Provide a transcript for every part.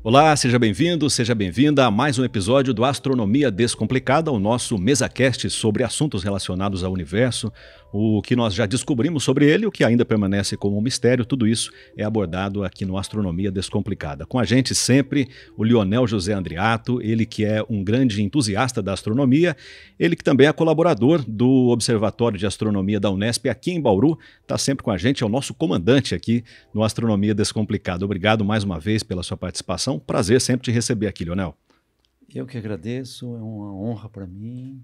Olá, seja bem-vindo, seja bem-vinda a mais um episódio do Astronomia Descomplicada, o nosso mesacast sobre assuntos relacionados ao universo, o que nós já descobrimos sobre ele, o que ainda permanece como um mistério, tudo isso é abordado aqui no Astronomia Descomplicada. Com a gente sempre o Leonel José Andreato, ele que é um grande entusiasta da astronomia, ele que também é colaborador do Observatório de Astronomia da Unesp aqui em Bauru, está sempre com a gente, é o nosso comandante aqui no Astronomia Descomplicada. Obrigado mais uma vez pela sua participação. Prazer sempre te receber aqui, Leonel. Eu que agradeço, é uma honra para mim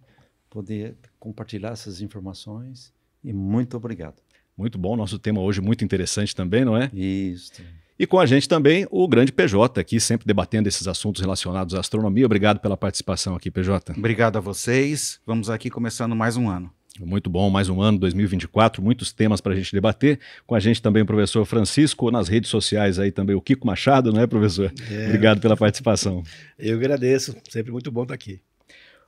poder compartilhar essas informações e muito obrigado. Muito bom, nosso tema hoje muito interessante também, não é? Isso. E com a gente também o grande PJ aqui, sempre debatendo esses assuntos relacionados à astronomia. Obrigado pela participação aqui, PJ. Obrigado a vocês. Vamos aqui começando mais um ano. Muito bom, mais um ano, 2024, muitos temas para a gente debater. Com a gente também o professor Francisco, nas redes sociais aí também o Kiko Machado, não é, professor? Obrigado pela participação. Eu agradeço, sempre muito bom estar aqui.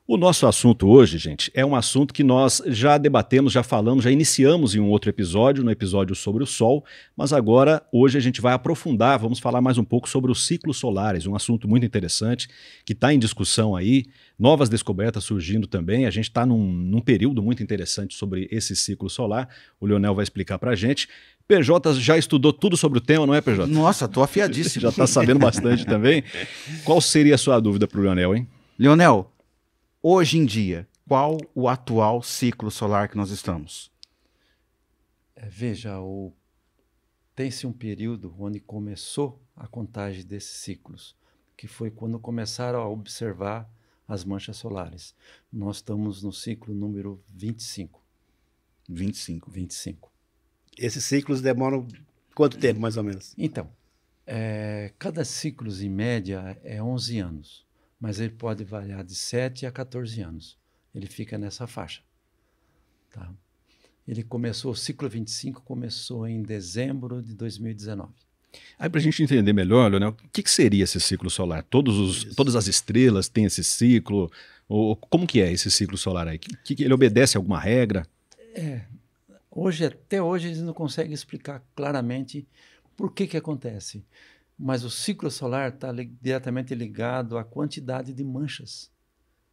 O nosso assunto hoje, gente, é um assunto que nós já debatemos, já falamos, já iniciamos em um outro episódio, no episódio sobre o Sol, mas agora, hoje a gente vai aprofundar, vamos falar mais um pouco sobre os ciclos solares, um assunto muito interessante, que está em discussão aí, novas descobertas surgindo também, a gente está num período muito interessante sobre esse ciclo solar, o Leonel vai explicar para a gente. PJ já estudou tudo sobre o tema, não é, PJ? Nossa, tô afiadíssimo. Já está sabendo bastante também. Qual seria a sua dúvida para o Leonel, hein? Leonel, hoje em dia, qual o atual ciclo solar que nós estamos? Veja, tem-se um período onde começou a contagem desses ciclos, que foi quando começaram a observar as manchas solares. Nós estamos no ciclo número 25. 25. Esses ciclos demoram quanto tempo, mais ou menos? Então, cada ciclo, em média, é 11 anos, mas ele pode variar de 7 a 14 anos. Ele fica nessa faixa. Tá? O ciclo 25 começou em dezembro de 2019. Aí para a gente entender melhor, Leonel, o que seria esse ciclo solar? Todas as estrelas têm esse ciclo? Ou como que é esse ciclo solar aí? Ele obedece a alguma regra? Até hoje, eles não conseguem explicar claramente por que acontece. Mas o ciclo solar está diretamente ligado à quantidade de manchas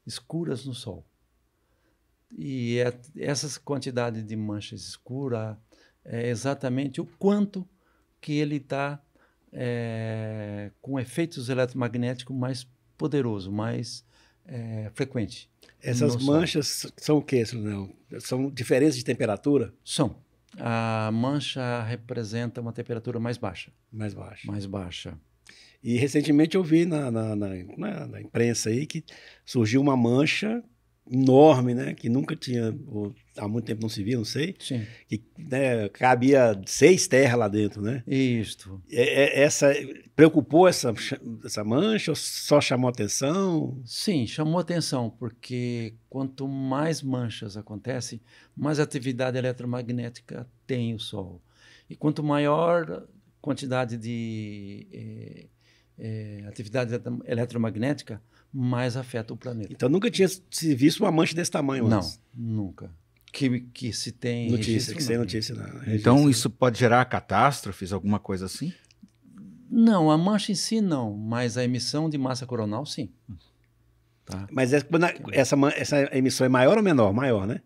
escuras no Sol. E essa quantidade de manchas escuras é exatamente o quanto que ele está com efeitos eletromagnéticos mais poderosos, mais frequentes. Essas manchas são o quê, Leonel? São diferenças de temperatura? São. A mancha representa uma temperatura mais baixa. Mais baixa. E E recentemente eu vi na imprensa aí que surgiu uma mancha enorme, né? Que nunca tinha, ou há muito tempo não se via, não sei. Sim. Que cabia 6 terras lá dentro, né? Isto. Preocupou essa mancha ou só chamou atenção? Sim, chamou atenção, porque quanto mais manchas acontecem, mais atividade eletromagnética tem o Sol. E quanto maior quantidade de atividade eletromagnética, mais afeta o planeta. Então nunca tinha se visto uma mancha desse tamanho antes? Não, nunca. Que se tem notícia, sem notícia. Então isso pode gerar catástrofes, alguma coisa assim? Não, a mancha em si não, mas a emissão de massa coronal sim. Tá? Mas essa emissão é maior ou menor? Maior, né?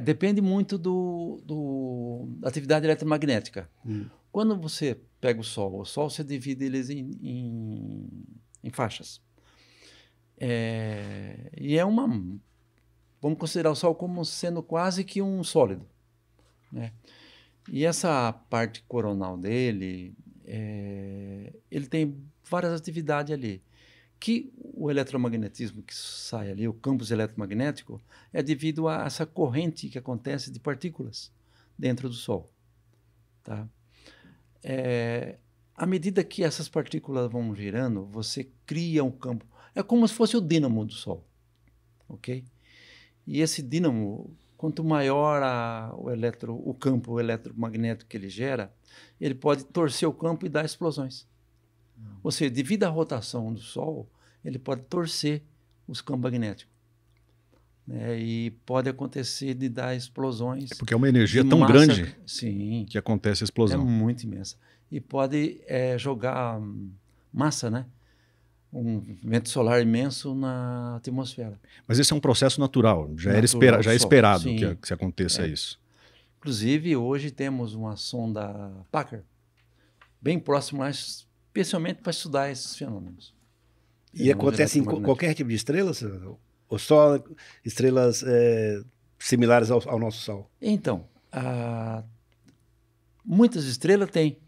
Depende muito da atividade eletromagnética. Quando você pega o Sol você divide eles em faixas. Vamos considerar o Sol como sendo quase que um sólido, né? E essa parte coronal dele, ele tem várias atividades ali. Que o eletromagnetismo que sai ali, o campus eletromagnético, é devido a essa corrente que acontece de partículas dentro do Sol. Tá? À medida que essas partículas vão girando, você cria um campo. É como se fosse o dínamo do Sol. Ok? E esse dínamo, quanto maior o campo eletromagnético que ele gera, ele pode torcer o campo e dar explosões. Ou seja, devido à rotação do Sol, ele pode torcer os campos magnéticos. E pode acontecer de dar explosões. Porque é uma energia tão grande, sim, que acontece a explosão. É muito imensa. E pode jogar massa, né? Um vento solar imenso na atmosfera. Mas esse é um processo natural, já Natural, é só, esperado sim. que aconteça isso. Inclusive, hoje temos uma sonda Parker bem próxima, especialmente para estudar esses fenômenos. E acontece em qualquer tipo de estrela? Ou só estrelas similares ao nosso Sol? Então, muitas estrelas têm,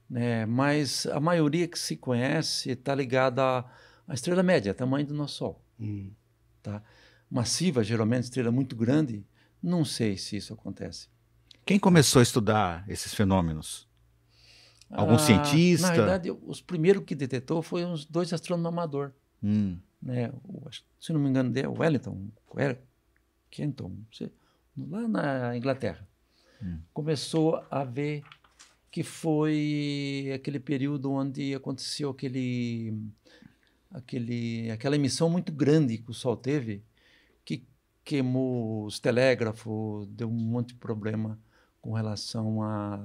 né? Mas a maioria que se conhece está ligada à estrela média, tamanho do nosso Sol. Tá? Massiva, geralmente, estrela muito grande, não sei se isso acontece. Quem começou a estudar esses fenômenos? Algum cientista? Na verdade, os primeiros que detectou foram os 2 astrônomos amadores. Né? Se não me engano, o Wellington, Kenton, lá na Inglaterra. Começou a ver que foi aquele período onde aconteceu aquela emissão muito grande que o Sol teve, que queimou os telégrafos, deu um monte de problema com relação à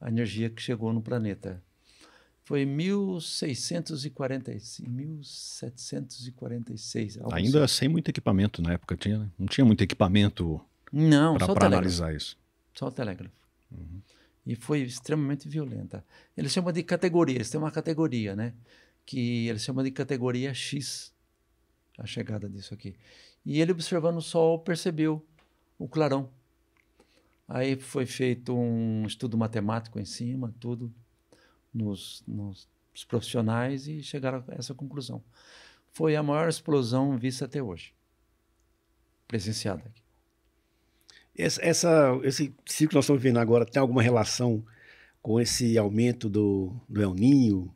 energia que chegou no planeta. Foi em 1746. Ainda assim. sem muito equipamento na época, não tinha muito equipamento para analisar isso. Só o telégrafo. E foi extremamente violenta. Eles chamam de categoria, eles têm uma categoria, né? Que eles chamam de categoria X, a chegada disso aqui. E ele, observando o Sol, percebeu o clarão. Aí foi feito um estudo matemático em cima, tudo, nos profissionais, e chegaram a essa conclusão. Foi a maior explosão vista até hoje, presenciada aqui. Esse ciclo que nós estamos vivendo agora tem alguma relação com esse aumento do El Niño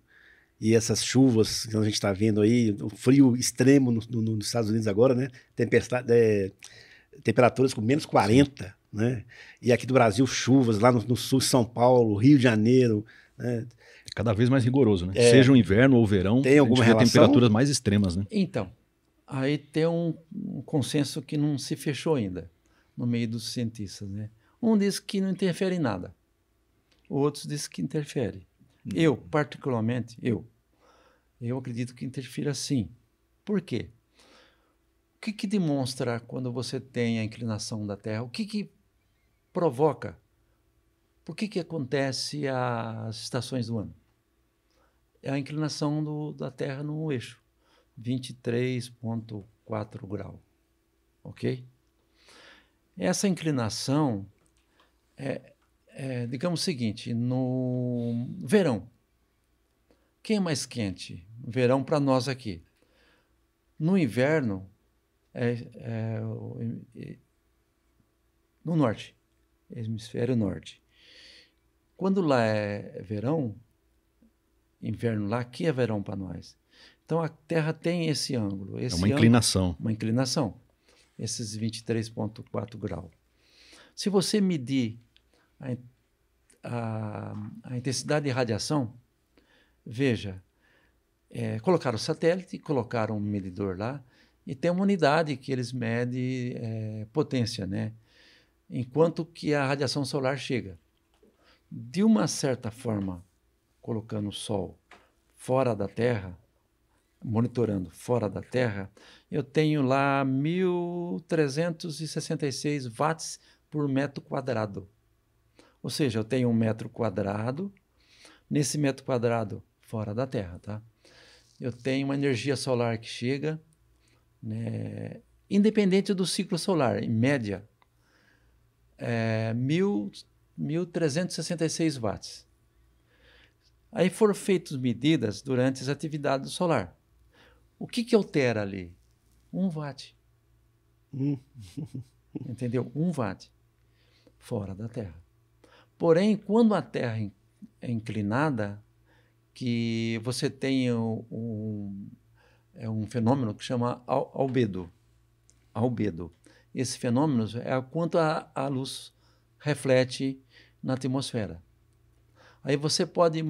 e essas chuvas que a gente está vendo aí, o frio extremo nos Estados Unidos agora, né? Temperaturas com menos 40, né? E aqui do Brasil, chuvas lá no sul, São Paulo, Rio de Janeiro, né? Cada vez mais rigoroso, né? Seja o inverno ou o verão, tem alguma relação? Temperaturas mais extremas, né? Então, aí tem um consenso que não se fechou ainda no meio dos cientistas, né? Um diz que não interfere em nada, outros diz que interfere. Eu, particularmente, eu acredito que interfira sim. Por quê? O que demonstra quando você tem a inclinação da Terra? O que provoca? Por que acontece as estações do ano? É a inclinação da Terra no eixo, 23,4 graus, ok? Essa inclinação digamos o seguinte, no verão, quem é mais quente? Verão para nós aqui. No inverno, no norte, hemisfério norte. Quando lá é verão, inverno lá, aqui é verão para nós. Então a Terra tem esse ângulo. É uma inclinação. Uma inclinação, esses 23,4 graus. Se você medir a intensidade de radiação, veja, colocaram o satélite, colocaram um medidor lá, e tem uma unidade que eles medem potência, né? Enquanto que a radiação solar chega. De uma certa forma, colocando o Sol fora da Terra, monitorando fora da Terra, eu tenho lá 1.366 watts por metro quadrado. Ou seja, eu tenho 1 metro quadrado, nesse metro quadrado fora da Terra, tá? Eu tenho uma energia solar que chega, né, independente do ciclo solar, em média, 1.366 watts. Aí foram feitas medidas durante as atividades solar. O que altera ali? 1 watt. Entendeu? 1 watt fora da Terra. Porém, quando a Terra é inclinada, que você tem um fenômeno que chama albedo. Esse fenômeno é quanto a luz reflete na atmosfera. Aí você pode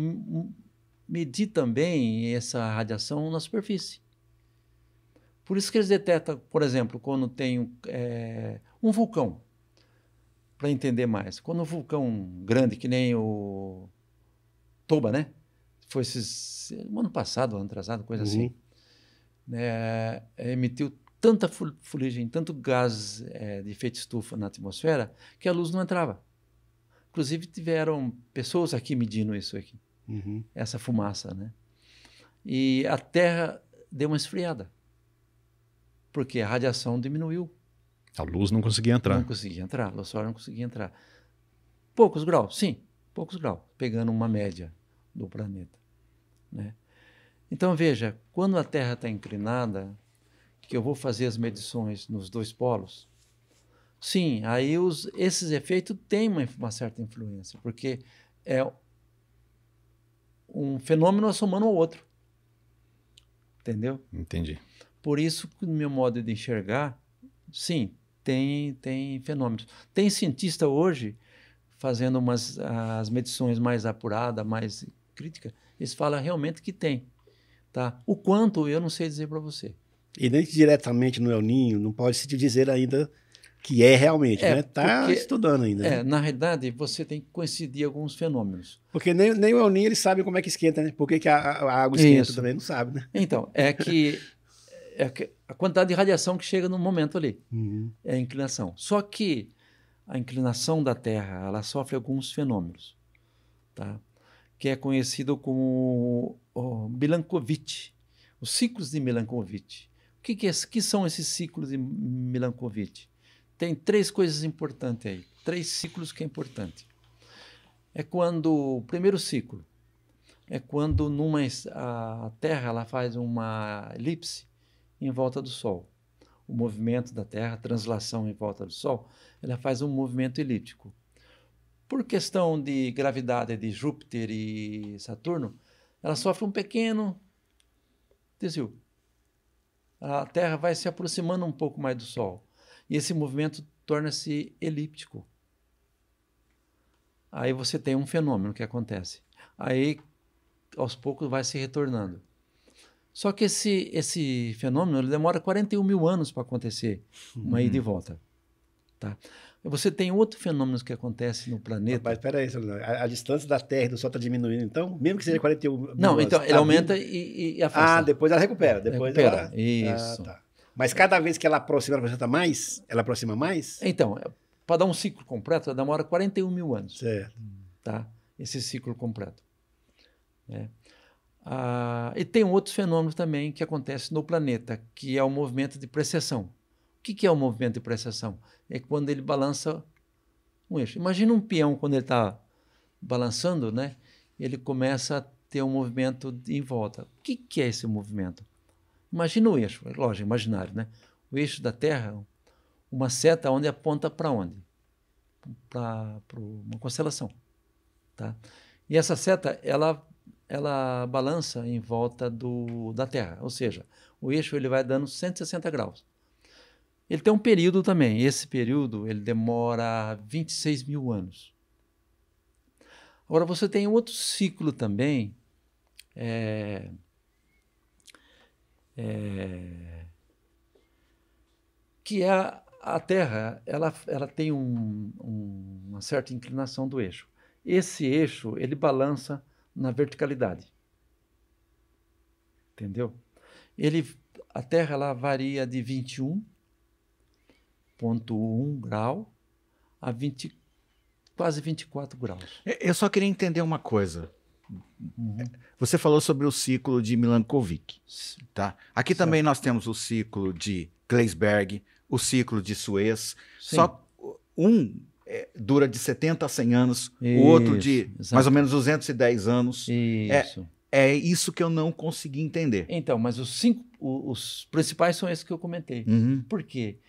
medir também essa radiação na superfície. Por isso que eles detectam, por exemplo, quando tem um vulcão, para entender mais. Quando um vulcão grande, que nem o Toba, né? foi no ano passado, ano atrasado, coisa assim, né, emitiu tanta fuligem, tanto gás de efeito estufa na atmosfera, que a luz não entrava. Inclusive, tiveram pessoas aqui medindo isso aqui, essa fumaça, né? E a Terra deu uma esfriada, porque a radiação diminuiu. A luz não conseguia entrar. Não conseguia entrar, a luz solar não conseguia entrar. Poucos graus, sim, poucos graus, pegando uma média do planeta, né? Então, veja, quando a Terra está inclinada, que eu vou fazer as medições nos dois polos, sim, aí esses efeitos têm uma certa influência, porque é um fenômeno assomando ao outro. Entendeu? Entendi. Por isso, no meu modo de enxergar, sim, tem fenômenos. Tem cientista hoje fazendo as medições mais apuradas, mais críticas, eles falam realmente que tem. Tá? O quanto, eu não sei dizer para você. E nem diretamente no El Niño, não pode se te dizer ainda que é realmente, né? Está estudando ainda. Né? Na realidade, você tem que coincidir alguns fenômenos. Porque nem o El Niño eles sabem como é que esquenta, né? Por que a água esquenta também não sabe, né? Então, é que a quantidade de radiação que chega no momento ali é a inclinação. Só que a inclinação da Terra, ela sofre alguns fenômenos, tá? Que é conhecido como o Milankovitch, os ciclos de Milankovitch. O que são esses ciclos de Milankovitch? Tem 3 coisas importantes aí, 3 ciclos que é importante. É quando, o primeiro ciclo, é quando a Terra ela faz uma elipse em volta do Sol. O movimento da Terra, a translação em volta do Sol, ela faz um movimento elíptico. Por questão de gravidade de Júpiter e Saturno, ela sofre um pequeno desvio. A Terra vai se aproximando um pouco mais do Sol. E esse movimento torna-se elíptico. Aí você tem um fenômeno que acontece. Aí, aos poucos, vai se retornando. Só que esse fenômeno ele demora 41 mil anos para acontecer, uma ida e volta. Tá? Você tem outro fenômeno que acontece no planeta. Mas espera aí, a distância da Terra e do Sol está diminuindo, então, mesmo que seja 41 mil Não, anos, então ele aumenta e afasta. Depois ela recupera. Recupera, isso. Tá. Mas cada vez que ela aproxima, ela aproxima mais? Então, para dar um ciclo completo, ela demora 41 mil anos. Certo. Tá? Esse ciclo completo. E tem outros fenômenos também que acontecem no planeta, que é o movimento de precessão. O que é o movimento de precessão? É quando ele balança um eixo. Imagina um peão quando ele está balançando, né? Ele começa a ter um movimento em volta. O que é esse movimento? Imagina o eixo, lógico, imaginário, né? O eixo da Terra, uma seta onde aponta para onde? Para uma constelação, tá? E essa seta, ela balança em volta da Terra, ou seja, o eixo ele vai dando 160 graus. Ele tem um período também, esse período ele demora 26 mil anos. Agora você tem outro ciclo também, que é a Terra, ela tem uma certa inclinação do eixo. Esse eixo, ele balança na verticalidade. Entendeu? A Terra ela varia de 21,1 grau a quase 24 graus. Eu só queria entender uma coisa. Você falou sobre o ciclo de Milankovitch, tá? Aqui certo. Também nós temos o ciclo de Gleisberg, o ciclo de Suez. Sim. Só dura de 70 a 100 anos, o outro de mais ou menos 210 anos. Isso. É isso que eu não consegui entender. Então, mas os principais são esses que eu comentei. Por quê?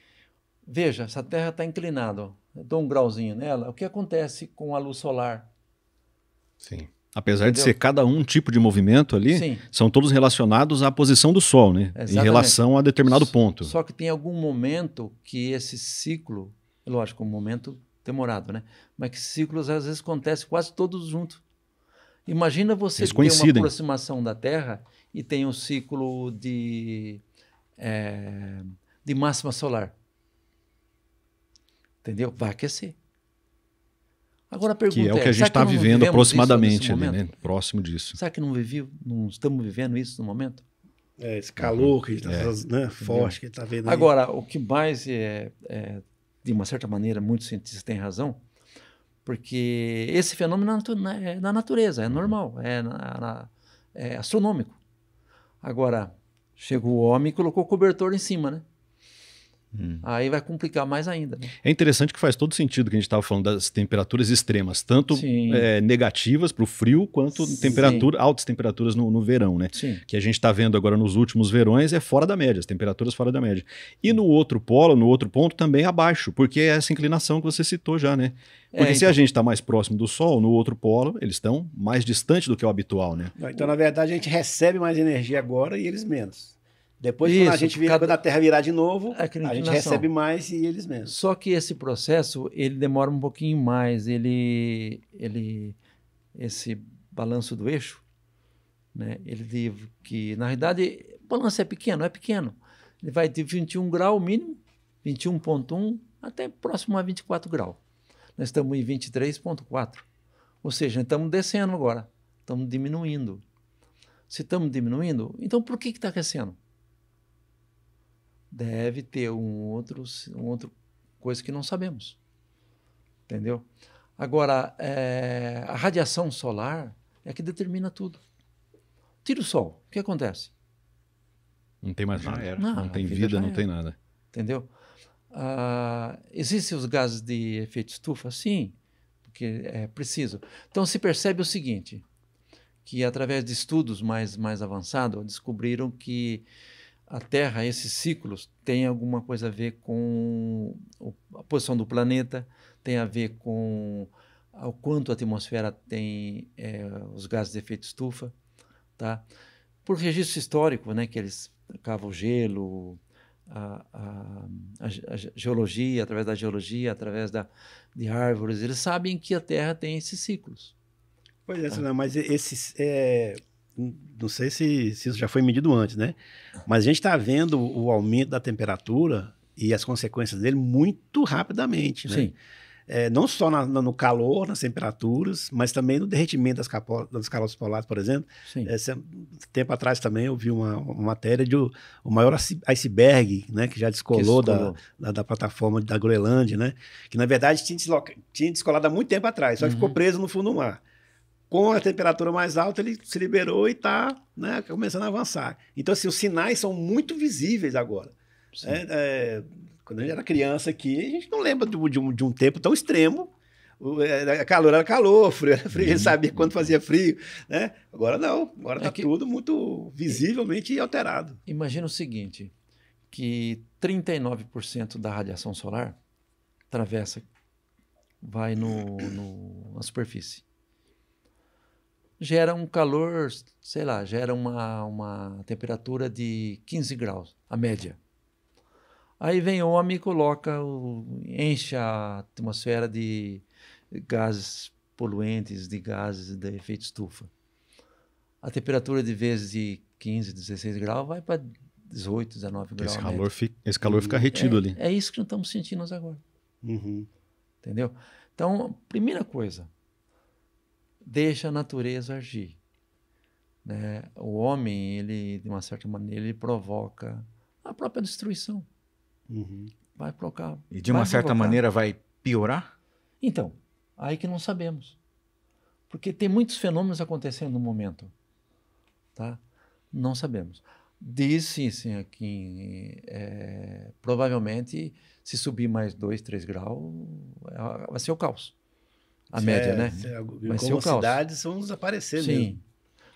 Veja, essa Terra está inclinada, eu dou um grauzinho nela, o que acontece com a luz solar? Sim. Apesar de ser cada um tipo de movimento ali, Sim. São todos relacionados à posição do Sol, né? Exatamente. Em relação a determinado ponto. Só que tem algum momento que esse ciclo, lógico, um momento demorado, né? Mas que ciclos às vezes acontecem quase todos juntos. Imagina você ter uma aproximação da Terra e tem um ciclo de máxima solar. Entendeu? Vai aquecer. Agora a pergunta Que é o que a gente será está nós não vivendo vivemos aproximadamente isso nesse ali, né? momento? Próximo disso. Será que não estamos vivendo isso no momento? Esse calor que está forte que ele está vendo aí. Agora, o que mais de uma certa maneira, muitos cientistas têm razão, porque esse fenômeno é na natureza, é normal, é astronômico. Agora, chegou o homem e colocou o cobertor em cima, né? Aí vai complicar mais ainda. Né? É interessante que faz todo sentido que a gente estava falando das temperaturas extremas, tanto negativas para o frio, quanto altas temperaturas no verão, né? Sim. Que a gente está vendo agora nos últimos verões é fora da média, as temperaturas fora da média. E no outro polo, no outro ponto, também abaixo, porque é essa inclinação que você citou já, né? Porque se a gente está mais próximo do Sol, no outro polo, eles estão mais distantes do que o habitual, né? Então, na verdade, a gente recebe mais energia agora e eles menos. Depois, quando a gente quando a Terra virar de novo, a gente recebe mais e eles menos. Só que esse processo, ele demora um pouquinho mais. Esse balanço do eixo, né? Que na realidade, o balanço é pequeno. Ele vai de 21 graus mínimo, 21,1 até próximo a 24 graus. Nós estamos em 23,4. Ou seja, estamos descendo agora, estamos diminuindo. Se estamos diminuindo, então por que está aquecendo? Deve ter um outro coisa que não sabemos. Entendeu? Agora, a radiação solar é que determina tudo. Tira o sol, o que acontece? Não tem mais nada. Não tem vida, vida, não tem nada. Entendeu? Existem os gases de efeito estufa? Sim, porque é preciso. Então, se percebe o seguinte, que através de estudos mais avançados, descobriram que a Terra, esses ciclos, têm alguma coisa a ver com a posição do planeta, tem a ver com o quanto a atmosfera tem os gases de efeito estufa, tá? Por registro histórico, né, que eles cavam o gelo, a geologia, através de árvores, eles sabem que a Terra tem esses ciclos. Pois é, tá? Mas esses... não sei se isso já foi medido antes, né? Mas a gente está vendo o aumento da temperatura e as consequências dele muito rapidamente, né? Sim. Não só no calor, nas temperaturas, mas também no derretimento das calotas polares, por exemplo. Sim. Tempo atrás também eu vi uma matéria de o maior iceberg, né, que já descolou da plataforma da Groenlândia, né? Que na verdade tinha descolado há muito tempo atrás, só ficou preso no fundo do mar. Com a temperatura mais alta, ele se liberou e está, né, começando a avançar. Então, assim, os sinais são muito visíveis agora. Quando a gente era criança aqui, a gente não lembra de um tempo tão extremo. Calor era calor, frio era frio, a gente sabia quando fazia frio. Né? Agora não, agora está tudo muito visivelmente alterado. Imagina o seguinte, que 39% da radiação solar vai na superfície. Gera um calor, sei lá, gera uma temperatura de 15 graus, a média. Aí vem o homem e enche a atmosfera de gases poluentes, de gases de efeito estufa. A temperatura de vez de 15, 16 graus vai para 18, 19 graus. Esse calor fica retido ali. É isso que nós estamos sentindo agora. Uhum. Entendeu? Então, primeira coisa, deixa a natureza agir. Né? O homem, ele, de uma certa maneira, ele provoca a própria destruição. Uhum. Vai provocar. E de uma certa maneira vai piorar? Então, aí que não sabemos. Porque tem muitos fenômenos acontecendo no momento. Tá? Não sabemos. Diz sim aqui, provavelmente, se subir mais 2, 3 graus, vai ser o caos. A média, né? Vai ser o caos. Cidades vão desaparecer mesmo.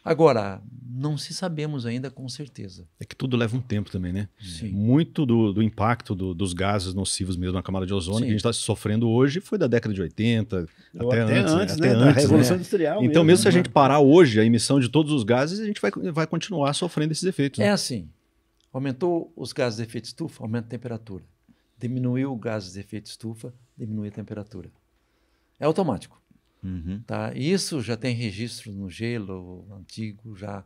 Agora, não se sabemos ainda com certeza. É que tudo leva um tempo também, né? Sim. Muito do impacto dos gases nocivos mesmo na camada de ozônio que a gente está sofrendo hoje foi da década de 80, até antes, né? Da Revolução Industrial. Então, mesmo se a gente parar hoje a emissão de todos os gases, a gente vai continuar sofrendo esses efeitos. Né? É assim, aumentou os gases de efeito estufa, aumenta a temperatura. Diminuiu os gases de efeito estufa, diminui a temperatura. É automático. Uhum. Tá? Isso já tem registro no gelo antigo, já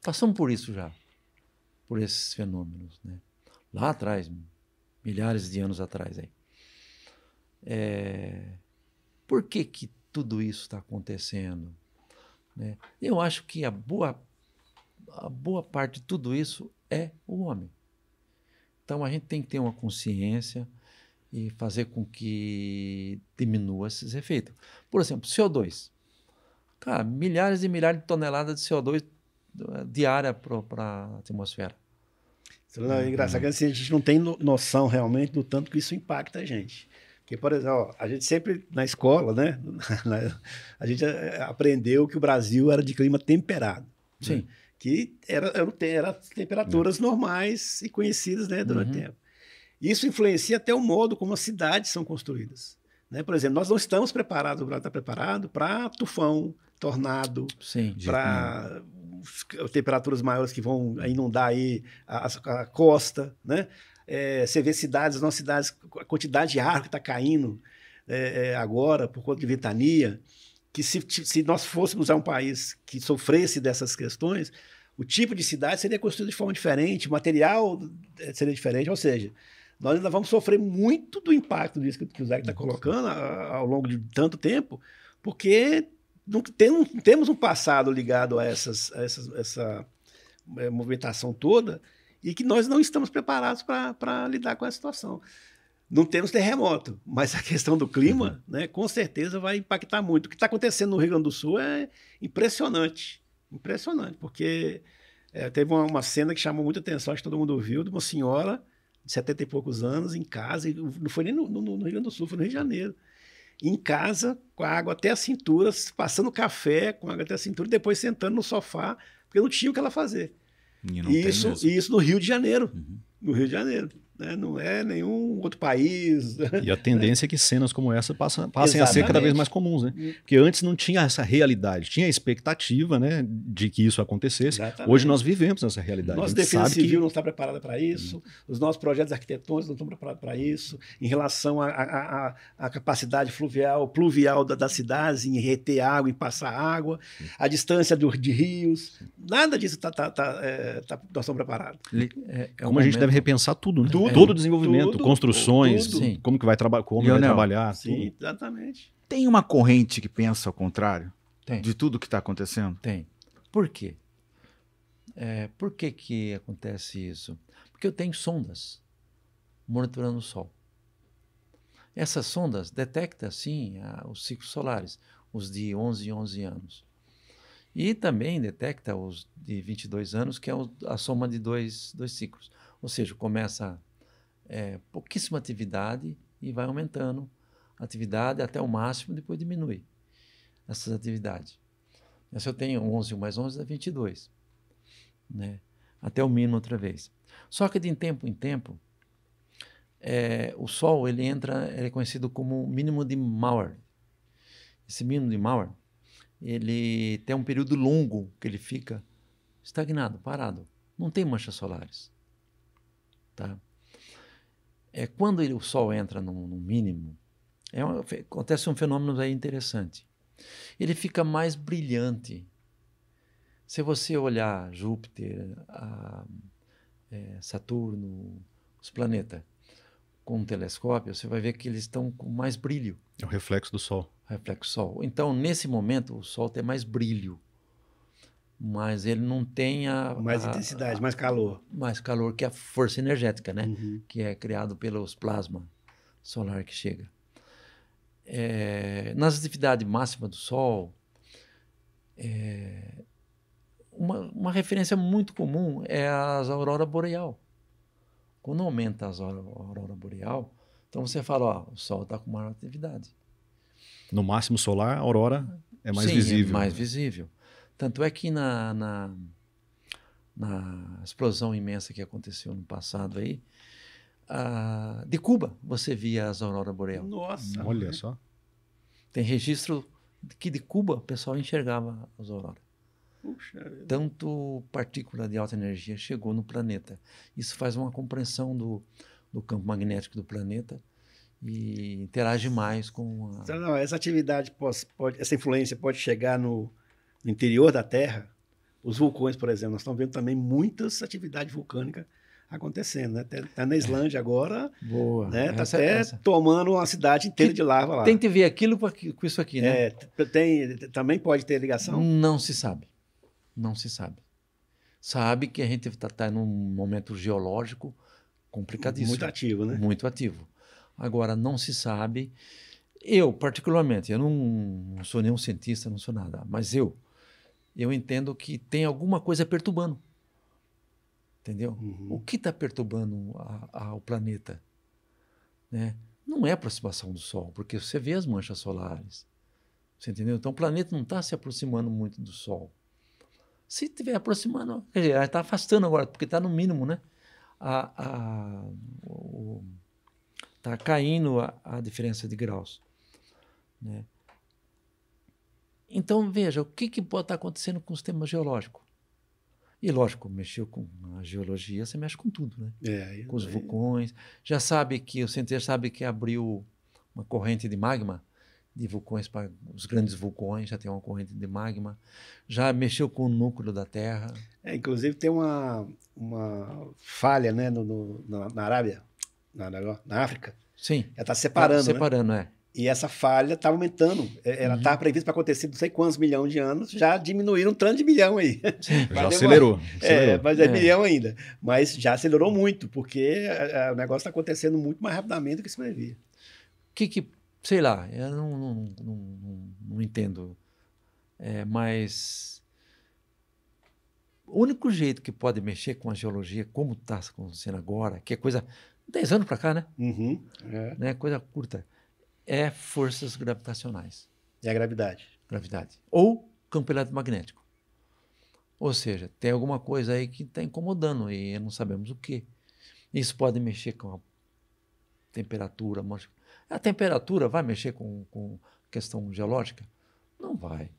passamos por isso já, por esses fenômenos, né? Lá atrás, milhares de anos atrás. Aí. Por que tudo isso está acontecendo? Né? Eu acho que a boa parte de tudo isso é o homem. Então, a gente tem que ter uma consciência e fazer com que diminua esses efeitos. Por exemplo, CO2. Cara, milhares e milhares de toneladas de CO2 diária para a atmosfera. É engraçado que assim, a gente não tem noção realmente do tanto que isso impacta a gente. Porque, por exemplo, ó, a gente sempre na escola, né, a gente aprendeu que o Brasil era de clima temperado. Sim. Né? Que era temperaturas normais e conhecidas, né, durante o tempo. Isso influencia até o modo como as cidades são construídas. Né? Por exemplo, nós não estamos preparados, o Brasil está preparado para tufão, tornado, para temperaturas maiores que vão inundar aí a costa. Né? Você vê cidades, nossas cidades, a quantidade de árvore que está caindo agora por conta de ventania, que se nós fôssemos um país que sofresse dessas questões, o tipo de cidade seria construído de forma diferente, o material seria diferente, ou seja, nós ainda vamos sofrer muito do impacto disso que o Zé está colocando ao longo de tanto tempo, porque não temos um passado ligado a essa movimentação toda e que nós não estamos preparados para lidar com essa situação. Não temos terremoto, mas a questão do clima, né, com certeza vai impactar muito. O que está acontecendo no Rio Grande do Sul é impressionante, porque teve uma cena que chamou muita atenção, acho que todo mundo viu, de uma senhora de 70 e poucos anos em casa, e não foi nem no Rio Grande do Sul, foi no Rio de Janeiro, em casa, com a água até a cintura, passando café com a água até a cintura, e depois sentando no sofá, porque não tinha o que ela fazer. E isso no Rio de Janeiro, no Rio de Janeiro. Né? Não é nenhum outro país. E a tendência é que cenas como essa passem a ser cada vez mais comuns, né? Porque antes não tinha essa realidade, tinha a expectativa, né, de que isso acontecesse. Exatamente. Hoje nós vivemos essa realidade. Nossa defesa civil não está preparada para isso, os nossos projetos arquitetônicos não estão preparados para isso, em relação à capacidade pluvial das cidades, em reter água, em passar água, a distância de rios, nada disso nós estamos preparados. Como a gente deve repensar tudo, né? Todo o desenvolvimento, construções, como que vai trabalhar. Sim, exatamente. Tem uma corrente que pensa ao contrário de tudo que está acontecendo? Tem. Por quê? Por que acontece isso? Porque eu tenho sondas monitorando o Sol. Essas sondas detectam, sim, os ciclos solares, os de 11 em 11 anos. E também detecta os de 22 anos, que é a soma de dois ciclos. Ou seja, começa pouquíssima atividade e vai aumentando a atividade até o máximo, depois diminui essas atividades. Se eu tenho 11 mais 11 dá 22, né? Até o mínimo outra vez. Só que de tempo em tempo, o Sol ele é conhecido como mínimo de Mauer. Esse mínimo de Mauer, ele tem um período longo que ele fica estagnado, parado. Não tem manchas solares. Tá? Quando o Sol entra no mínimo, acontece um fenômeno aí interessante. Ele fica mais brilhante. Se você olhar Júpiter, Saturno, os planetas, com um telescópio, você vai ver que eles estão com mais brilho. É o reflexo do Sol. Reflexo do Sol. Então, nesse momento, o Sol tem mais brilho. Mas ele não tem mais intensidade, mais calor. Mais calor que a força energética, né? Que é criado pelos plasma solar que chega. Nas atividades máximas do Sol, uma referência muito comum é as auroras boreal. Quando aumenta a aurora boreal, então você fala, o Sol está com maior atividade. No máximo solar, a aurora é mais visível. É mais visível. Tanto é que na explosão imensa que aconteceu no passado aí, de Cuba, você via as auroras boreal. Nossa! Olha só. Tem registro que de Cuba o pessoal enxergava as auroras. Puxa. Tanto partícula de alta energia chegou no planeta. Isso faz uma compreensão do campo magnético do planeta e interage mais com a... Então, essa atividade, essa influência pode chegar no interior da Terra. Os vulcões, por exemplo, nós estamos vendo também muitas atividades vulcânicas acontecendo, né? Tá na Islândia agora, Boa. né? Tá até tomando uma cidade inteira de lava lá. Tem que ver aquilo com isso aqui, né? Também pode ter ligação? Não se sabe. Não se sabe. Sabe que a gente está num momento geológico complicadíssimo. Muito ativo, né? Muito ativo. Agora, não se sabe. Eu, particularmente, eu não sou nenhum cientista, não sou nada, mas eu entendo que tem alguma coisa perturbando. Entendeu? Uhum. O que está perturbando o planeta? Né? Não é a aproximação do Sol, porque você vê as manchas solares. Você entendeu? Então o planeta não está se aproximando muito do Sol. Se estiver aproximando, quer dizer, está afastando agora, porque está no mínimo, né? Está caindo a diferença de graus. Né? Então, veja, o que pode estar acontecendo com o sistema geológico? E, lógico, mexeu com a geologia, você mexe com tudo, né? Com os vulcões. Já sabe que, o cientista sabe que abriu uma corrente de magma, de vulcões para os grandes vulcões, já tem uma corrente de magma. Já mexeu com o núcleo da Terra. Inclusive tem uma falha, né, na Arábia, na África. Sim. Ela está separando, separando, né? E essa falha está aumentando. Ela estava prevista para acontecer não sei quantos milhões de anos, já diminuíram um tanto de milhão aí. Já acelerou. Mas é milhão ainda. Mas já acelerou muito, porque o negócio está acontecendo muito mais rapidamente do que se previa. Sei lá, eu não entendo. Mas o único jeito que pode mexer com a geologia, como está acontecendo agora, que é coisa 10 anos para cá, né? Uhum, né? Coisa curta. É forças gravitacionais. É a gravidade. Gravidade. Ou campo eletromagnético. Ou seja, tem alguma coisa aí que está incomodando e não sabemos o que. Isso pode mexer com a temperatura. A temperatura vai mexer com questão geológica? Não vai.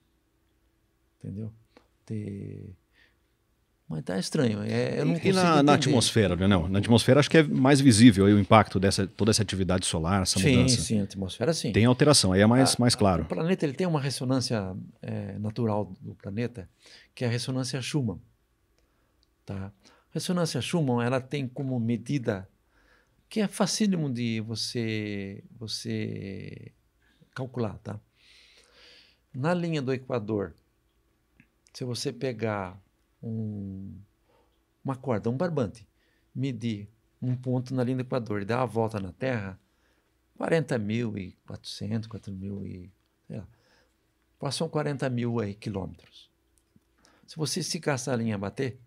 Entendeu? Mas tá estranho. Eu não consigo entender. Na atmosfera, não? Na atmosfera acho que é mais visível aí o impacto toda essa atividade solar, essa mudança. Sim, a atmosfera sim. Tem alteração, aí é mais claro. O planeta ele tem uma ressonância natural do planeta, que é a ressonância Schumann. Tá? A ressonância Schumann ela tem como medida, que é facílimo de você calcular. Tá? Na linha do Equador, se você pegar uma corda, um barbante, medir um ponto na linha do Equador e dar a volta na Terra, 40.400, 4.000 e... sei lá, passam 40.000 aí, quilômetros. Se você esticar essa linha a bater,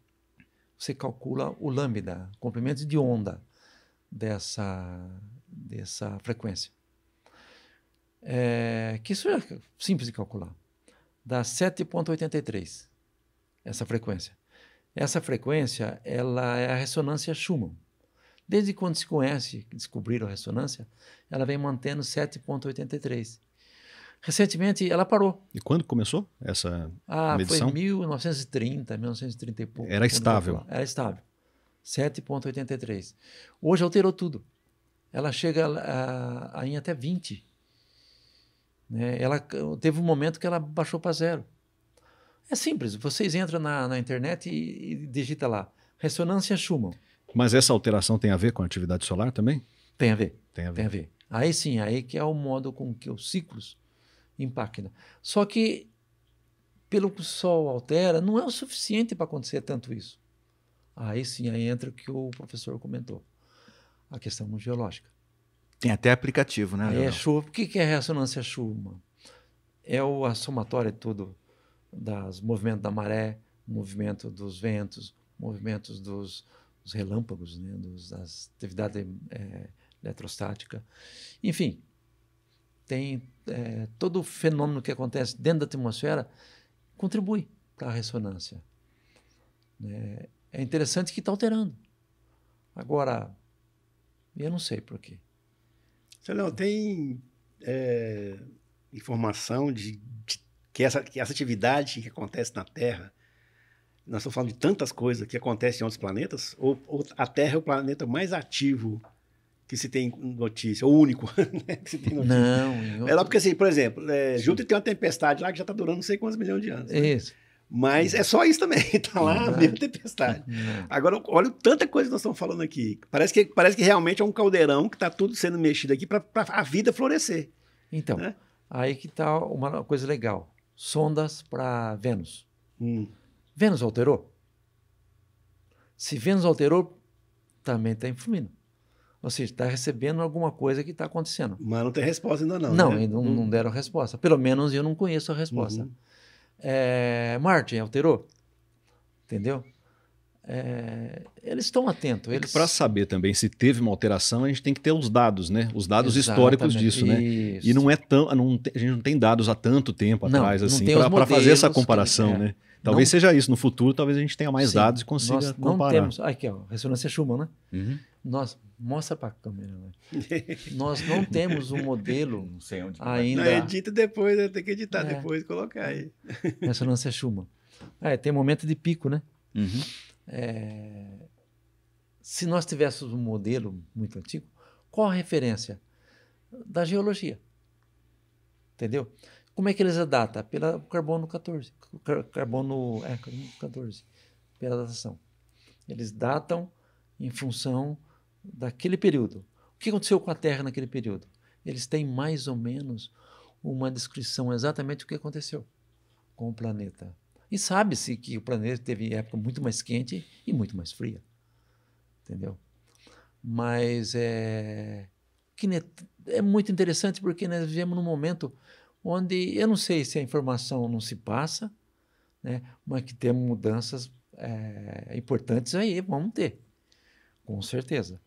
você calcula o lambda, comprimento de onda dessa frequência. Que isso é simples de calcular. Dá 7,83. Essa frequência. Essa frequência, ela é a ressonância Schumann. Desde quando se conhece, descobriram a ressonância, ela vem mantendo 7,83. Recentemente, ela parou. E quando começou essa medição? Foi em 1930, 1930 e pouco. Era estável. Era estável. 7,83. Hoje alterou tudo. Ela chega a ir até 20. Né? Teve um momento que ela baixou para 0. É simples, vocês entram na internet e digitam lá, ressonância Schumann. Mas essa alteração tem a ver com a atividade solar também? Tem a ver. Tem a ver. Aí sim, aí que é o modo com que os ciclos impactam. Só que, pelo que o Sol altera, não é o suficiente para acontecer tanto isso. Aí sim, aí entra o que o professor comentou, a questão geológica. Tem até aplicativo, né? Aí o que é a ressonância Schumann? É a somatória de tudo. Dos movimentos da maré, movimento dos ventos, movimentos dos relâmpagos, né, das atividades eletrostática. Enfim, tem todo o fenômeno que acontece dentro da atmosfera contribui para a ressonância. É interessante que está alterando. Agora, eu não sei por quê. Não, tem informação que essa atividade que acontece na Terra, nós estamos falando de tantas coisas que acontecem em outros planetas, ou a Terra é o planeta mais ativo que se tem notícia, o único, né, que se tem notícia. Não. É lá porque, assim, por exemplo, Júpiter tem uma tempestade lá que já está durando não sei quantos milhões de anos. Isso. Né? Mas é só isso também, tá lá a mesma tempestade. Agora, olha tanta coisa que nós estamos falando aqui. Parece que realmente é um caldeirão que está tudo sendo mexido aqui para a vida florescer. Então, né? aí que está uma coisa legal. Sondas para Vênus. Vênus alterou? Se Vênus alterou, também está influindo. Ou seja, está recebendo alguma coisa que está acontecendo. Mas não tem resposta ainda não. Não, né? ainda não deram resposta. Pelo menos eu não conheço a resposta. Marte alterou? Entendeu? Eles estão atentos. Para saber também se teve uma alteração, a gente tem que ter os dados, né? Os dados históricos disso, né? Isso. E não é tão, a gente não tem dados há tanto tempo atrás, assim, tem os para fazer essa modelos comparação, né? Talvez seja isso. No futuro, talvez a gente tenha mais dados e consiga nós comparar. não temos. Aqui, ó, ressonância Schumann, né? Uhum. Mostra para a câmera. Né? Nós não temos um modelo Não sei onde ainda. Não, edita depois, né? Tem que editar depois e colocar aí. Ressonância Schumann. Tem momento de pico, né? Uhum. Se nós tivéssemos um modelo muito antigo, qual a referência? Da geologia. Entendeu? Como é que eles datam? Pelo carbono 14. Carbono 14. Pela datação. Eles datam em função daquele período. O que aconteceu com a Terra naquele período? Eles têm mais ou menos uma descrição exatamente do que aconteceu com o planeta. E sabe-se que o planeta teve época muito mais quente e muito mais fria. Entendeu? Mas é muito interessante porque nós vivemos num momento onde eu não sei se a informação não se passa, né, mas que temos mudanças importantes aí, vamos ter, com certeza.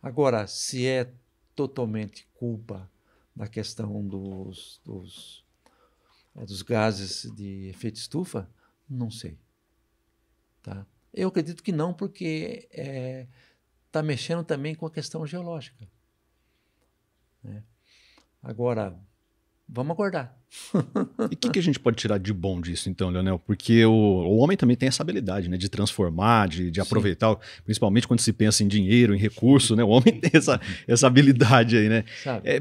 Agora, se é totalmente culpa da questão dos gases de efeito estufa, não sei. Tá? Eu acredito que não, porque está mexendo também com a questão geológica. Né? Agora, vamos aguardar. E o que a gente pode tirar de bom disso, então, Leonel? Porque o homem também tem essa habilidade, né, de transformar, de aproveitar, principalmente quando se pensa em dinheiro, em recurso, né? O homem tem essa habilidade aí, né?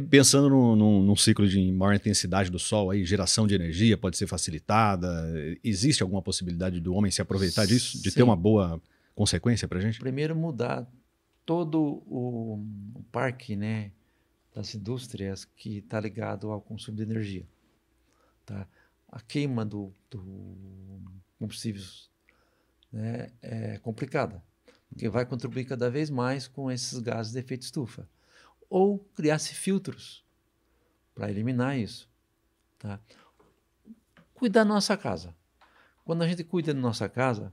Pensando num ciclo de maior intensidade do Sol, aí, geração de energia pode ser facilitada. Existe alguma possibilidade do homem se aproveitar disso? De ter uma boa consequência para a gente? Primeiro, mudar todo o parque, né, das indústrias que está ligado ao consumo de energia. Tá? A queima do combustíveis, né, é complicada, porque vai contribuir cada vez mais com esses gases de efeito estufa. Ou criar-se filtros para eliminar isso. Tá? Cuidar da nossa casa. Quando a gente cuida da nossa casa,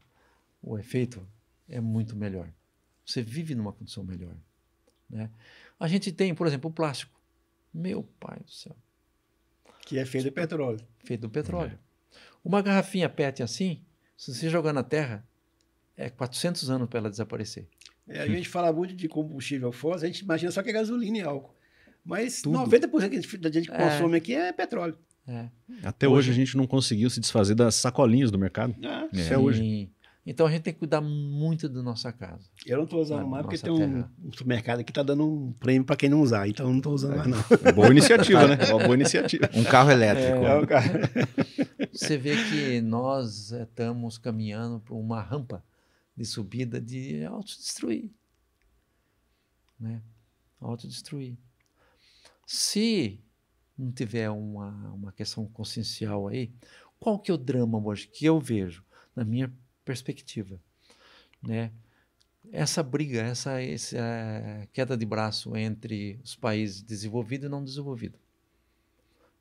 o efeito é muito melhor. Você vive numa condição melhor. Né? A gente tem, por exemplo, o plástico. Meu pai do céu. Que é feito de petróleo. Feito do petróleo. Uma garrafinha PET assim, se você jogar na terra, 400 anos para ela desaparecer. A gente fala muito de combustível fóssil, a gente imagina só que é gasolina e álcool. Mas Tudo. 90% da gente que consome aqui é petróleo. Até hoje a gente não conseguiu se desfazer das sacolinhas do mercado. Até hoje. Então a gente tem que cuidar muito da nossa casa. Eu não estou usando mais porque tem um supermercado aqui que está dando um prêmio para quem não usar, então eu não estou usando mais não. Boa iniciativa, né? Uma boa iniciativa. Um carro elétrico. Um carro. Você vê que nós estamos caminhando por uma rampa de subida de autodestruir. Né? Autodestruir. Se não tiver uma questão consciencial aí, qual que é o drama hoje que eu vejo, na minha perspectiva, né? Essa briga, essa queda de braço entre os países desenvolvidos e não desenvolvidos.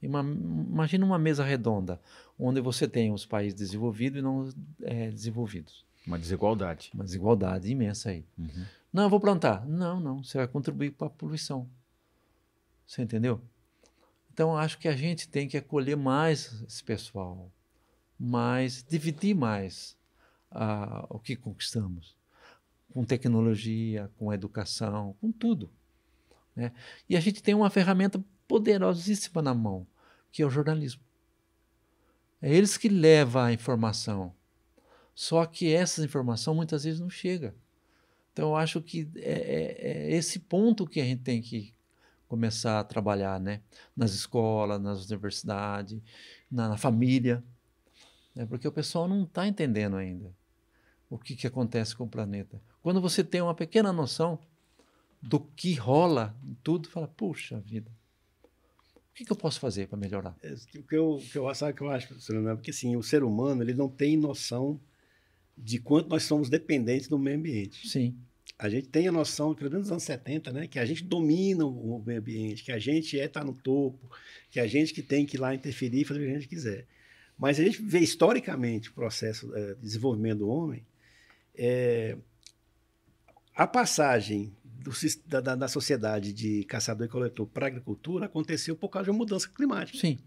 Imagina uma mesa redonda, onde você tem os países desenvolvidos e não desenvolvidos. Uma desigualdade. Uma desigualdade imensa aí. Uhum. Não, eu vou plantar. Não, você vai contribuir para a poluição. Você entendeu? Então, acho que a gente tem que acolher mais esse pessoal, dividir mais o que conquistamos, com tecnologia, com educação, com tudo. Né? E a gente tem uma ferramenta poderosíssima na mão, que é o jornalismo. É eles que levam a informação. Só que essa informação muitas vezes não chega. Então, eu acho que é esse ponto que a gente tem que começar a trabalhar, né? Nas escolas, nas universidades, na família. Porque o pessoal não está entendendo ainda o que acontece com o planeta. Quando você tem uma pequena noção do que rola em tudo, fala, puxa vida, o que eu posso fazer para melhorar? Sabe o que eu acho, professor Leonel? Porque assim, o ser humano ele não tem noção de quanto nós somos dependentes do meio ambiente. Sim. A gente tem a noção, pelo menos nos anos 70, né, que a gente domina o meio ambiente, que a gente tá no topo, que a gente que tem que ir lá interferir e fazer o que a gente quiser. Mas a gente vê historicamente o processo de desenvolvimento do homem, a passagem da sociedade de caçador e coletor para a agricultura aconteceu por causa de uma mudança climática. Sim.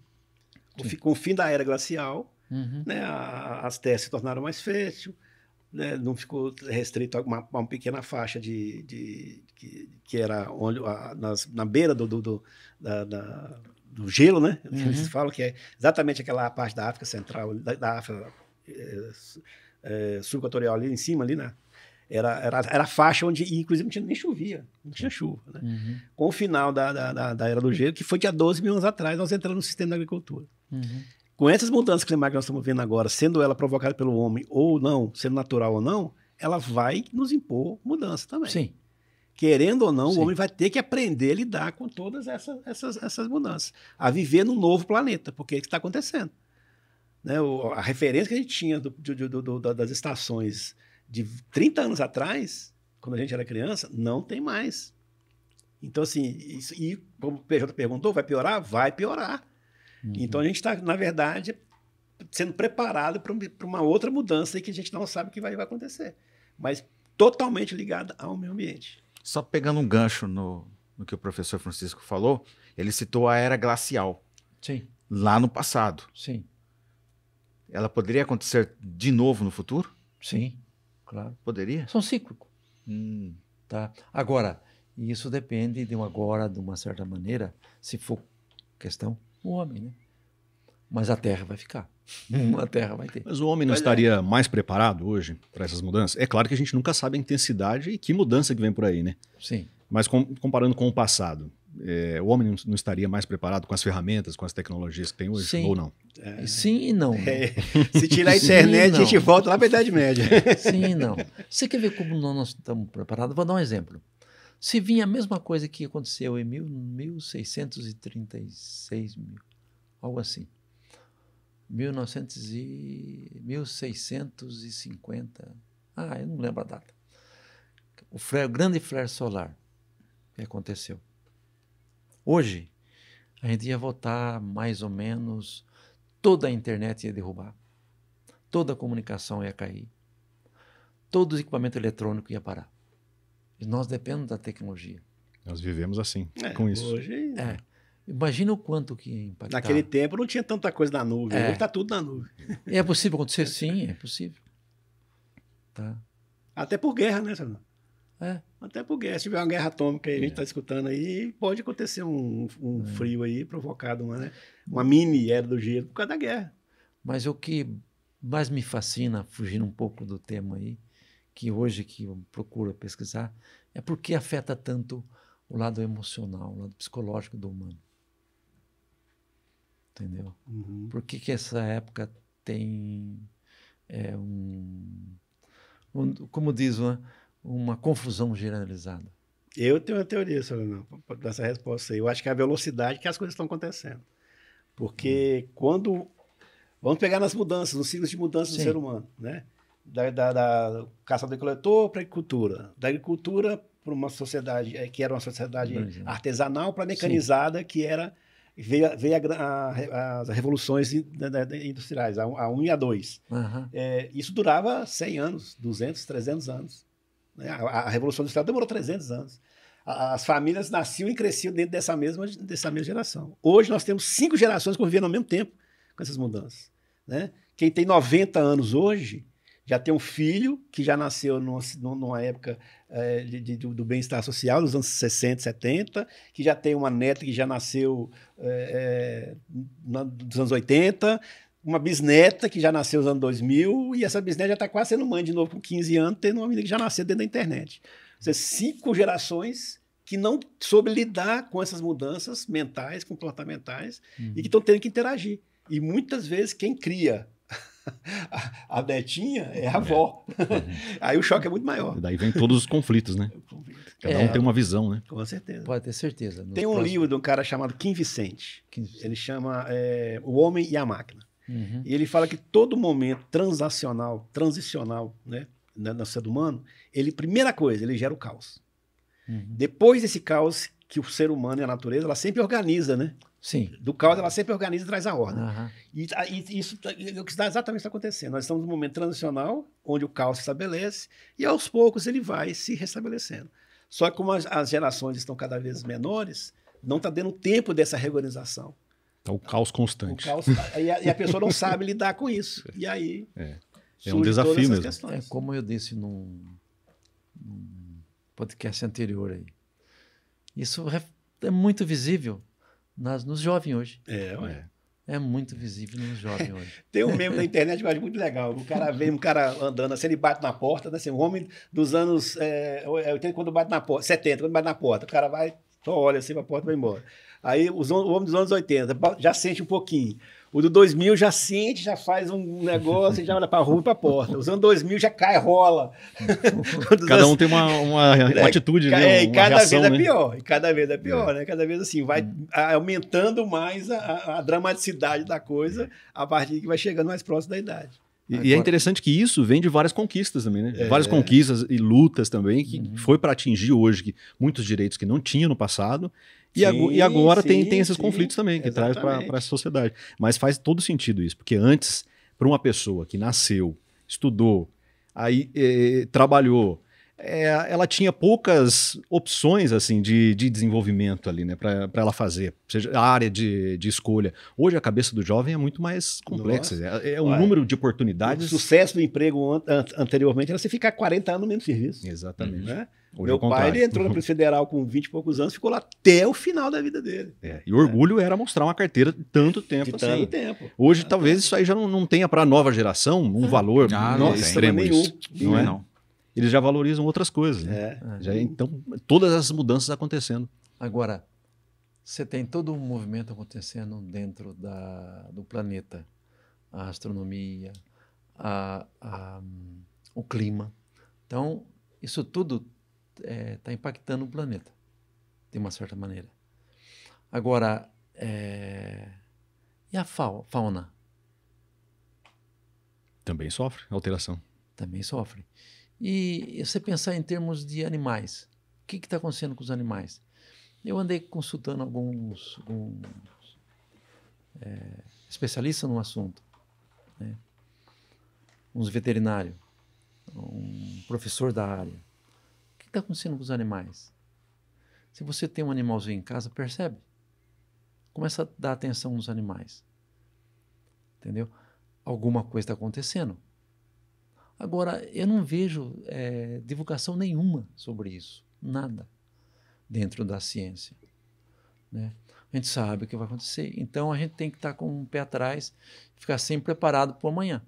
Com o fim da era glacial, Uhum. né, as terras se tornaram mais férteis, né, não ficou restrito a uma pequena faixa que era onde, na beira do gelo, né? Uhum. Eles falam que é exatamente aquela parte da África Central, da África sul-equatorial ali em cima, ali, né? Era a faixa onde, inclusive, nem chovia, não tinha chuva. Né? Uhum. Com o final da Era do Gelo, que foi que há 12 mil anos atrás nós entramos no sistema da agricultura. Uhum. Com essas mudanças climáticas que nós estamos vendo agora, sendo ela provocada pelo homem ou não, sendo natural ou não, ela vai nos impor mudança também. Sim. Querendo ou não, Sim. o homem vai ter que aprender a lidar com todas essas mudanças, a viver num novo planeta, porque é isso que está acontecendo. Né? A referência que a gente tinha das estações de 30 anos atrás, quando a gente era criança, não tem mais. Então, assim, e como o PJ perguntou, vai piorar? Vai piorar. Uhum. Então, a gente está, na verdade, sendo preparado para uma outra mudança aí que a gente não sabe o que vai acontecer. Mas totalmente ligada ao meio ambiente. Só pegando um gancho no que o professor Francisco falou, ele citou a era glacial. Sim. Lá no passado. Sim. Ela poderia acontecer de novo no futuro? Sim, claro. Poderia? São cíclicos. Tá? Agora, isso depende de uma certa maneira, se for questão, o homem, né? Mas a Terra vai ficar. A Terra vai ter. Mas o homem não estaria mais preparado hoje para essas mudanças? É claro que a gente nunca sabe a intensidade e que mudança que vem por aí, né? Sim. Mas comparando com o passado, o homem não estaria mais preparado com as ferramentas, com as tecnologias que tem hoje? Sim. Ou não? Sim e não. Né? Se tirar a internet, a gente volta lá para a Idade Média. Sim e não. Você quer ver como nós estamos preparados? Vou dar um exemplo. Se vinha a mesma coisa que aconteceu em 1636, algo assim. 1650. Eu não lembro a data. O grande flare solar que aconteceu. Hoje, a gente ia voltar mais ou menos, toda a internet ia derrubar, toda a comunicação ia cair, todo o equipamento eletrônico ia parar. E nós dependemos da tecnologia. Nós vivemos assim, com isso. Hoje... Imagina o quanto que ia impactar. Naquele tempo não tinha tanta coisa na nuvem, hoje está tudo na nuvem. É possível acontecer? Sim, é possível. Tá. Até por guerra, né, senhor? Até por guerra. Se tiver uma guerra atômica aí, a gente está escutando aí, pode acontecer um frio aí provocado, uma mini era do gelo por causa da guerra. Mas o que mais me fascina, fugindo um pouco do tema aí, que hoje que eu procuro pesquisar, é porque afeta tanto o lado emocional, o lado psicológico do humano. Entendeu? Uhum. Por que essa época tem como diz, uma confusão generalizada? Eu tenho uma teoria sobre essa resposta aí. Eu acho que é a velocidade que as coisas estão acontecendo. Porque quando... Vamos pegar nas mudanças, nos ciclos de mudança do ser humano, né? Da caçador e coletor para a agricultura. Da agricultura para uma sociedade que era uma sociedade artesanal para mecanizada, que era... Veio as revoluções industriais, a 1 e a 2. Uhum. Isso durava 100 anos, 200, 300 anos. Né? A Revolução Industrial demorou 300 anos. As famílias nasciam e cresciam dentro dessa mesma geração. Hoje nós temos 5 gerações convivendo ao mesmo tempo com essas mudanças. Né? Quem tem 90 anos hoje já tem um filho que já nasceu numa época do bem-estar social, dos anos 60, 70, que já tem uma neta que já nasceu dos anos 80, uma bisneta que já nasceu nos anos 2000, e essa bisneta já está quase sendo mãe de novo com 15 anos, tendo uma menina que já nasceu dentro da internet. Ou seja, 5 gerações que não soube lidar com essas mudanças mentais, comportamentais, e que estão tendo que interagir. E muitas vezes quem cria A netinha é a avó. Aí o choque é muito maior. E daí vem todos os conflitos, né? Cada um tem uma visão, né? Com certeza. Pode ter certeza. Tem um livro de um cara chamado Kim Vicente. Ele chama O Homem e a Máquina. Uhum. E ele fala que todo momento transicional, né, no ser humano, primeira coisa, ele gera o caos. Uhum. Depois desse caos, que o ser humano e a natureza, ela sempre organiza, né? Sim. Do caos, ela sempre organiza e traz a ordem. Uhum. E isso é o que está exatamente acontecendo. Nós estamos num momento transicional, onde o caos se estabelece, e aos poucos ele vai se restabelecendo. Só que como as gerações estão cada vez menores, não está dando tempo dessa reorganização. Tá o caos constante. E a pessoa não sabe lidar com isso. E aí... É um desafio mesmo. É como eu disse num podcast anterior aí. Isso é muito visível nos jovens hoje. É muito visível nos jovens hoje. Tem um meme na internet que eu acho muito legal. O cara vem, um cara andando assim, ele bate na porta, né? Assim, um homem dos anos 80, quando bate na porta, 70, quando bate na porta, o cara vai, só olha assim pra porta e vai embora. Aí o homem dos anos 80 já sente um pouquinho. O do 2000 já sente, já faz um negócio, já olha para a rua e para a porta. Os anos 2000 já cai, rola. Cada um tem uma atitude, né? E cada vez é pior. E cada vez é pior, né? Cada vez assim, vai aumentando mais a dramaticidade da coisa a partir que vai chegando mais próximo da idade. E é interessante que isso vem de várias conquistas também, né? Várias conquistas e lutas também, que foi para atingir hoje muitos direitos que não tinha no passado. E agora tem esses conflitos também, que traz para a sociedade. Mas faz todo sentido isso, porque antes, para uma pessoa que nasceu, estudou, aí trabalhou, ela tinha poucas opções assim de desenvolvimento ali, né, para ela fazer, seja a área de escolha. Hoje a cabeça do jovem é muito mais complexa, é um número de oportunidades. O sucesso do emprego anteriormente era você ficar 40 anos no mesmo serviço. Exatamente. Né? Meu pai ele entrou na Polícia Federal com 20 e poucos anos, ficou lá até o final da vida dele. E o orgulho era mostrar uma carteira de tanto tempo assim. Tanto tempo. Hoje talvez isso aí já não tenha para a nova geração um valor extremo isso. Não é? Não. Eles já valorizam outras coisas. Né? Então, todas essas mudanças acontecendo. Agora, você tem todo um movimento acontecendo dentro do planeta. A astronomia, o clima. Então, isso tudo está impactando o planeta, de uma certa maneira. Agora, e a fauna? Também sofre alteração. Também sofre. E você pensar em termos de animais, o que está acontecendo com os animais? Eu andei consultando alguns especialistas no assunto, né? Uns veterinários, um professor da área. O que está acontecendo com os animais? Se você tem um animalzinho em casa, percebe? Começa a dar atenção nos animais. Entendeu? Alguma coisa está acontecendo. Agora, eu não vejo divulgação nenhuma sobre isso. Nada. Dentro da ciência. Né? A gente sabe o que vai acontecer. Então, a gente tem que estar com um pé atrás, ficar sempre preparado para o amanhã.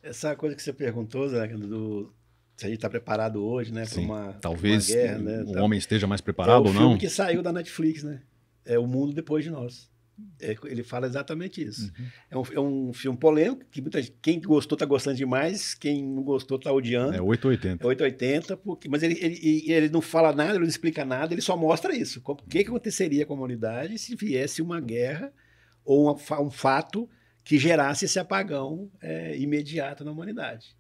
Essa coisa que você perguntou, Zé, se a gente está preparado hoje, né, para uma talvez guerra, né, o homem esteja mais preparado ou não. É o filme que saiu da Netflix, né? É O Mundo Depois de Nós. Ele fala exatamente isso. Uhum. É um filme polêmico, que quem gostou está gostando demais, quem não gostou está odiando. É 880. É 880, mas ele não fala nada, ele não explica nada, ele só mostra isso. O que aconteceria com a humanidade se viesse uma guerra ou um fato que gerasse esse apagão imediato na humanidade.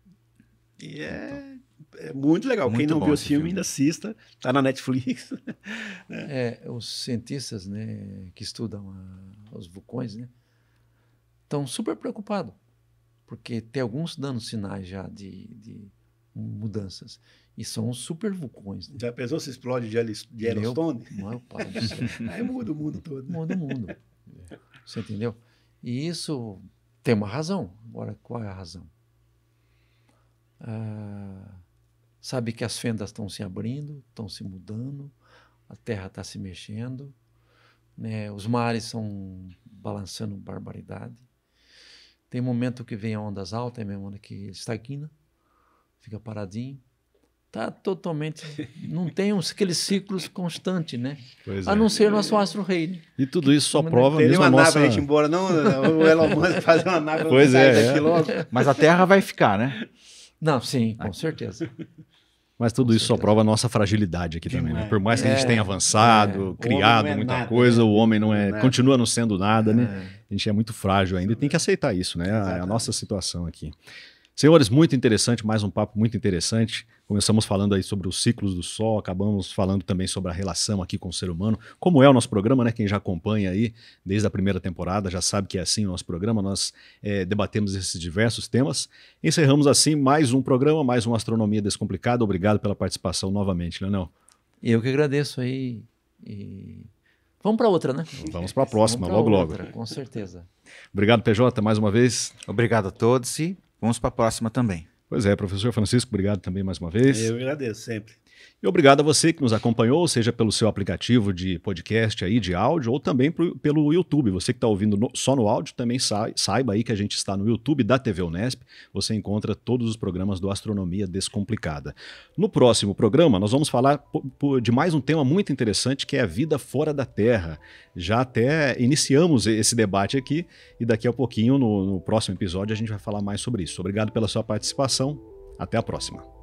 E é muito legal. Muito Quem não viu esse filme ainda assista, está na Netflix. Né? Os cientistas, né, que estudam os vulcões, né, estão super preocupados, porque tem alguns dando sinais já de mudanças. E são super vulcões. Né? Já pensou se explode de Yellowstone? Meu pai do céu. Aí muda o mundo todo. Né? Muda o mundo. Você entendeu? E isso tem uma razão. Agora, qual é a razão? Sabe que as fendas estão se abrindo, estão se mudando, a terra está se mexendo, né? Os mares estão balançando barbaridade. Tem momento que vem ondas altas, é mesmo hora que estagna, fica paradinho. Está totalmente... Não tem aqueles ciclos constantes, né? Pois A é. não ser o nosso astro-rei. Né? E tudo isso só Não prova Teria mesmo uma a nave nossa... pra gente ir embora, não? O Elon Musk fazer uma nave pra Pois sair é, daqui é. logo. Mas a Terra vai ficar, né? Não, sim, com certeza. Mas tudo isso só certeza. prova a nossa fragilidade aqui também, né? Demais. Por mais que a gente É, tenha avançado, O criado homem não é muita nada, coisa, né? o homem não é, Nada. continua não sendo nada, né? A gente é muito frágil ainda e tem que aceitar isso, né? A Exatamente. nossa situação aqui. Senhores, muito interessante, mais um papo muito interessante. Começamos falando aí sobre os ciclos do Sol, acabamos falando também sobre a relação aqui com o ser humano, como é o nosso programa, né? Quem já acompanha aí desde a primeira temporada já sabe que é assim o nosso programa, nós debatemos esses diversos temas. Encerramos assim mais um programa, mais uma Astronomia Descomplicada. Obrigado pela participação novamente, Leonel. Eu que agradeço aí. E... Vamos para outra, né? Vamos para a próxima, Vamos pra logo, outra, logo. com certeza. Obrigado, PJ, mais uma vez. Obrigado a todos e vamos para a próxima também. Pois é, professor Francisco, obrigado também mais uma vez. Eu agradeço sempre. E obrigado a você que nos acompanhou, seja pelo seu aplicativo de podcast aí, de áudio, ou também pelo YouTube. Você que está ouvindo só no áudio, também saiba aí que a gente está no YouTube da TV Unesp. Você encontra todos os programas do Astronomia Descomplicada. No próximo programa, nós vamos falar de mais um tema muito interessante, que é a vida fora da Terra. Já até iniciamos esse debate aqui, e daqui a pouquinho, no próximo episódio, a gente vai falar mais sobre isso. Obrigado pela sua participação. Até a próxima.